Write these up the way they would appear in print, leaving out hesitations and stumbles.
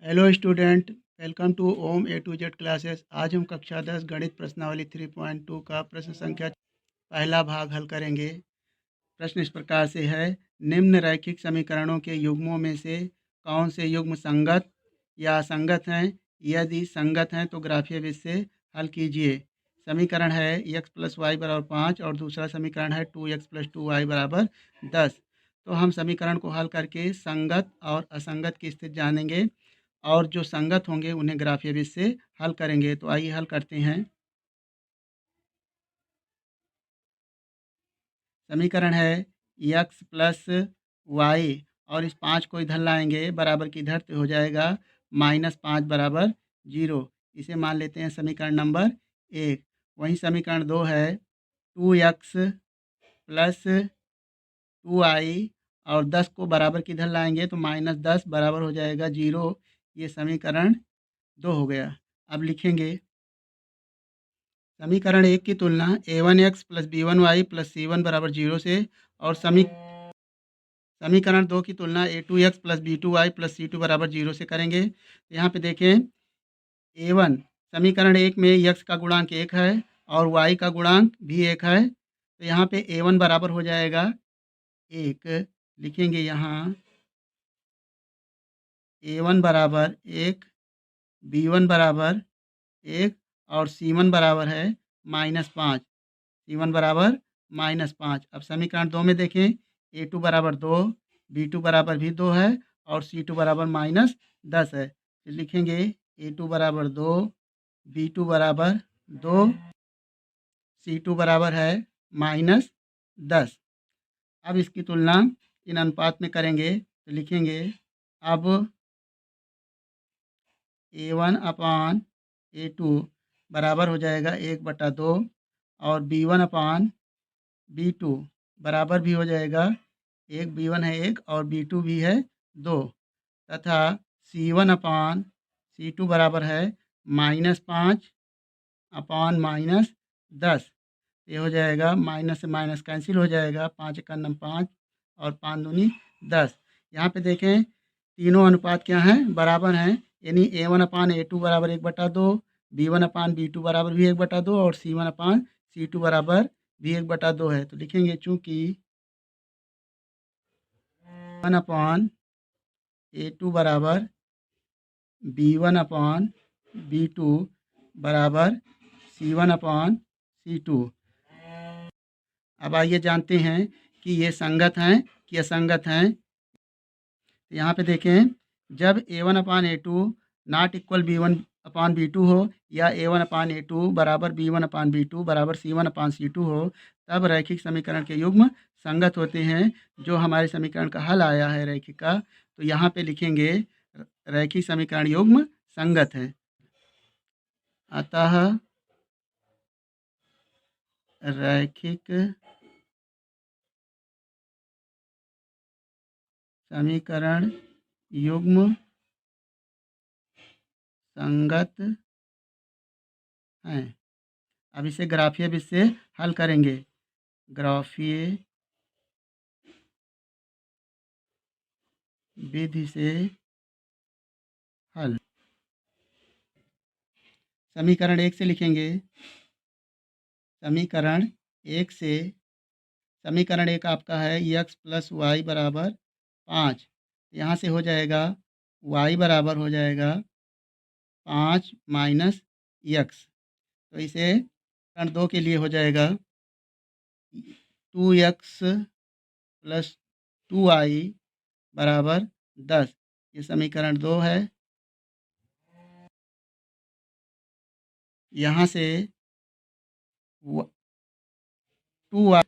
Hello student, welcome to Om A to Z classes. आज हम कक्षा 10 गणित प्रश्नावली 3.2 का प्रश्न संख्या पहला भाग हल करेंगे। प्रश्न इस प्रकार से है, निम्न रैखिक समीकरणों के युग्मों में से कौन से युग्म संगत या असंगत हैं? यदि संगत हैं तो ग्राफीय विधि से हल कीजिए। समीकरण है x प्लस वाई बराबर 5 और दूसरा समीकरण है 2x प्लस 2y बराबर 10। तो हम समीकरण को हल करके संगत और असंगत की स्थिति जानेंगे और जो संगत होंगे उन्हें ग्राफीय विधि से हल करेंगे। तो आइए हल करते हैं। समीकरण है यक्स प्लस वाई और इस 5 को इधर लाएंगे, बराबर की इधर से हो जाएगा -5 बराबर 0। इसे मान लेते हैं समीकरण नंबर 1। वहीं समीकरण 2 है 2x प्लस 2i और 10 को बराबर की इधर लाएंगे तो -10 बराबर हो जाएगा 0। ये समीकरण 2 हो गया। अब लिखेंगे समीकरण 1 की तुलना a1x plus b1y plus c1 बराबर 0 से और समीकरण 2 की तुलना a2x plus b2y plus c2 बराबर 0 से करेंगे। यहाँ पे देखें a1 समीकरण 1 में x का गुणांक 1 है और y का गुणांक भी 1 है, तो यहाँ पे a1 बराबर हो जाएगा 1। लिखेंगे यहाँ a1 बराबर 1, b1 बराबर 1 और c1 बराबर है -5। c1 बराबर -5। अब समीकरण 2 में देखें a2 बराबर 2, b2 बराबर भी 2 है और c2 बराबर -10 है। तो लिखेंगे a2 बराबर 2, b2 बराबर 2, c2 बराबर है -10। अब इसकी तुलना इन अनुपात में करेंगे तो लिखेंगे अब a1 अपान a2 बराबर हो जाएगा 1/2 और b1 अपान b2 बराबर भी हो जाएगा, एक b1 है 1 और b2 भी है 2, तथा c1 अपान c2 बराबर है -5 अपान -10। ये हो जाएगा माइनस से माइनस कैंसिल हो जाएगा, 5 एक नम 5 और 5 दूनी 10। यहाँ पे देखें तीनों अनुपात क्या हैं, बराबर हैं, यानी a1 अपान a2 बराबर 1/2, b1 अपान b2 बराबर भी 1/2 और c1 अपान c2 बराबर भी 1/2 है। तो लिखेंगे चूँकि 1 अपान a2 बराबर b1 अपान b2 बराबर c1 अपान c2। अब आइए जानते हैं कि ये संगत हैं कि असंगत हैं। तो यहाँ पे देखें जब a1 upon a2 not equal b1 upon b2 हो या a1 अपान a2 बराबर b1 अपान b2 बराबर c1 अपान c2 हो, तब रैखिक समीकरण के युग्म संगत होते हैं। जो हमारे समीकरण का हल आया है रैखिक का, तो यहाँ पे लिखेंगे रैखिक समीकरण युग्म संगत है। अतः रैखिक समीकरण युग्म संगत हैं। अब इसे ग्राफीय विधि से हल करेंगे। ग्राफीय विधि से हल। समीकरण 1 से लिखेंगे समीकरण 1 से समीकरण 1 आपका है x प्लस वाई बराबर 5। यहाँ से हो जाएगा y बराबर हो जाएगा 5 माइनस x। तो इसे समीकरण 2 के लिए हो जाएगा 2x प्लस 2y बराबर 10। ये समीकरण 2 है। यहाँ से 2y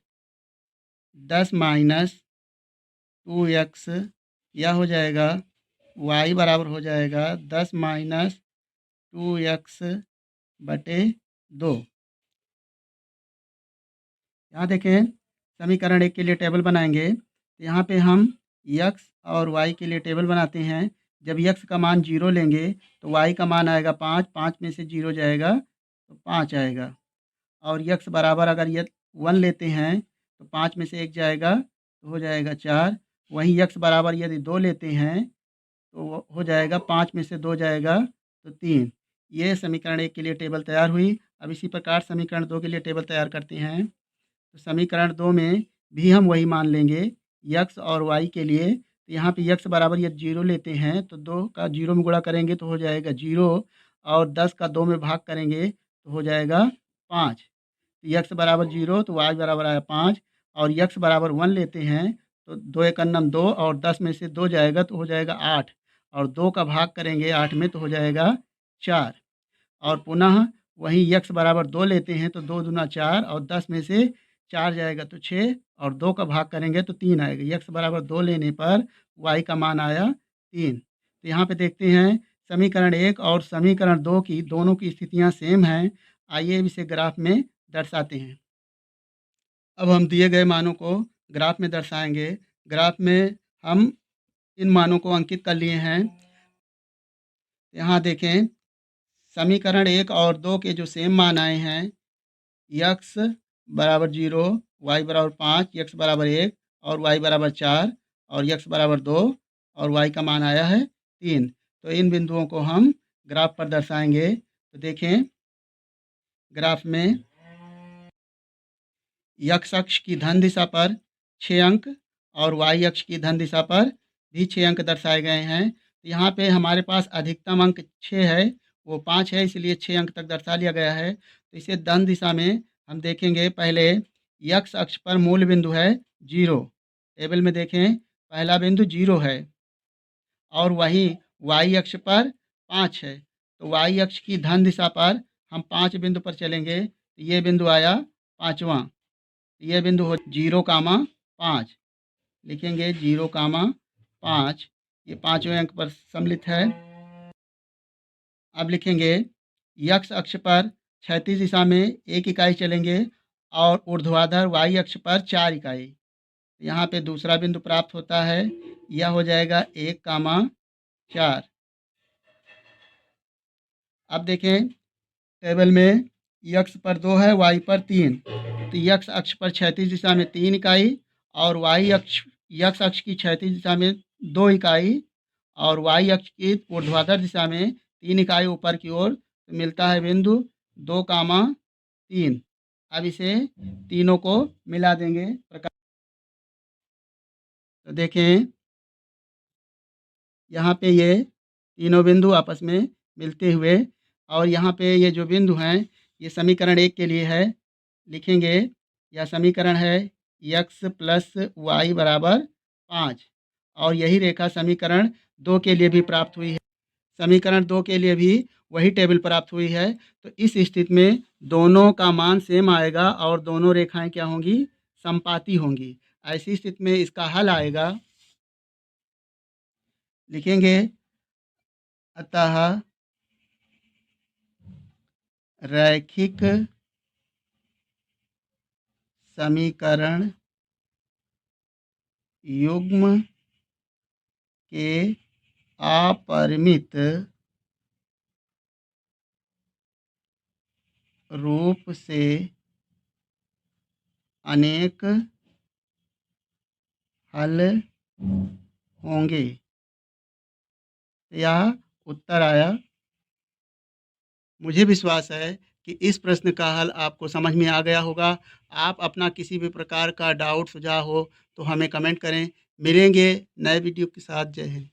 10 माइनस 2x, यह हो जाएगा y बराबर हो जाएगा 10 माइनस 2x बटे 2। यहाँ देखें समीकरण 1 के लिए टेबल बनाएंगे। यहाँ पे हम x और y के लिए टेबल बनाते हैं। जब x का मान 0 लेंगे तो y का मान आएगा 5, 5 में से 0 जाएगा तो 5 आएगा। और x बराबर अगर ये 1 लेते हैं तो 5 में से 1 जाएगा तो हो जाएगा 4। वहीं x बराबर यदि 2 लेते हैं तो वो हो जाएगा 5 में से 2 जाएगा तो 3। ये समीकरण 1 के लिए टेबल तैयार हुई। अब इसी प्रकार समीकरण 2 के लिए टेबल तैयार करते हैं। तो समीकरण 2 में भी हम वही मान लेंगे यक्स और वाई के लिए। तो यहाँ पे यक्स बराबर ये 0 लेते हैं तो 2 का 0 में गुणा करेंगे तो हो जाएगा 0 और 10 का 2 में भाग करेंगे तो हो जाएगा 5। तो यक्स बराबर 0 तो वाई बराबर आया 5 और यक्स बराबर 1 लेते हैं तो 2 एक अन्नम 2 और 10 में से 2 जाएगा तो हो जाएगा 8 और 2 का भाग करेंगे 8 में तो हो जाएगा 4 और पुनः वहीं यक्स बराबर 2 लेते हैं तो 2 दूना 4 और 10 में से 4 जाएगा तो 6 और 2 का भाग करेंगे तो 3 आएगा। यक्स बराबर 2 लेने पर वाई का मान आया 3। तो यहाँ पे देखते हैं समीकरण 1 और समीकरण 2 की दोनों की स्थितियाँ सेम हैं। आइए इसे ग्राफ में दर्शाते हैं। अब हम दिए गए मानों को ग्राफ में दर्शाएंगे। ग्राफ में हम इन मानों को अंकित कर लिए हैं। यहाँ देखें समीकरण 1 और 2 के जो सेम मान आए हैं यक्स बराबर 0, वाई बराबर 5, यक्स बराबर 1 और वाई बराबर 4 और यक्स बराबर 2 और वाई का मान आया है 3। तो इन बिंदुओं को हम ग्राफ पर दर्शाएंगे। तो देखें ग्राफ में यक्स अक्ष की धन दिशा पर 6 अंक और वाई अक्ष की धन दिशा पर भी 6 अंक दर्शाए गए हैं। यहाँ पे हमारे पास अधिकतम अंक 6 है, वो 5 है, इसलिए 6 अंक तक दर्शा लिया गया है। तो इसे धन दिशा में हम देखेंगे। पहले यक्स अक्ष पर मूल बिंदु है 0। टेबल में देखें पहला बिंदु 0 है और वहीं वाई अक्ष पर 5 है। तो वाई अक्ष की धन दिशा पर हम 5 बिंदु पर चलेंगे। तो ये बिंदु आया 5वां। ये बिंदु हो 0,5 लिखेंगे 0,5। ये 5वें अंक पर सम्मिलित है। अब लिखेंगे यक्स अक्ष पर क्षैतिज दिशा में 1 इकाई चलेंगे और ऊर्ध्वाधर वाई अक्ष पर 4 इकाई। यहाँ पे दूसरा बिंदु प्राप्त होता है। यह हो जाएगा 1,4। अब देखें टेबल में यक्स पर 2 है, वाई पर 3। तो यक्स अक्ष पर क्षैतिज दिशा में 3 इकाई और वाई अक्ष यक्स अक्ष की क्षैतिज दिशा में 2 इकाई और वाई अक्ष की ऊर्ध्वाधर दिशा में 3 इकाई ऊपर की ओर। तो मिलता है बिंदु 2,3। अब इसे तीनों को मिला देंगे प्रकार। तो देखें यहाँ पे ये तीनों बिंदु आपस में मिलते हुए और यहाँ पे ये जो बिंदु हैं ये समीकरण 1 के लिए है। लिखेंगे यह समीकरण है यक्स प्लस वाई बराबर 5 और यही रेखा समीकरण 2 के लिए भी प्राप्त हुई है। समीकरण 2 के लिए भी वही टेबल प्राप्त हुई है। तो इस स्थिति में दोनों का मान सेम आएगा और दोनों रेखाएं क्या होंगी, समपाती होंगी। ऐसी स्थिति में इसका हल आएगा। लिखेंगे अतः रैखिक समीकरण युग्म के अपरिमित रूप से अनेक हल होंगे। यह उत्तर आया। मुझे विश्वास है कि इस प्रश्न का हल आपको समझ में आ गया होगा। आप अपना किसी भी प्रकार का डाउट सुझाव हो तो हमें कमेंट करें। मिलेंगे नए वीडियो के साथ। जय हिंद।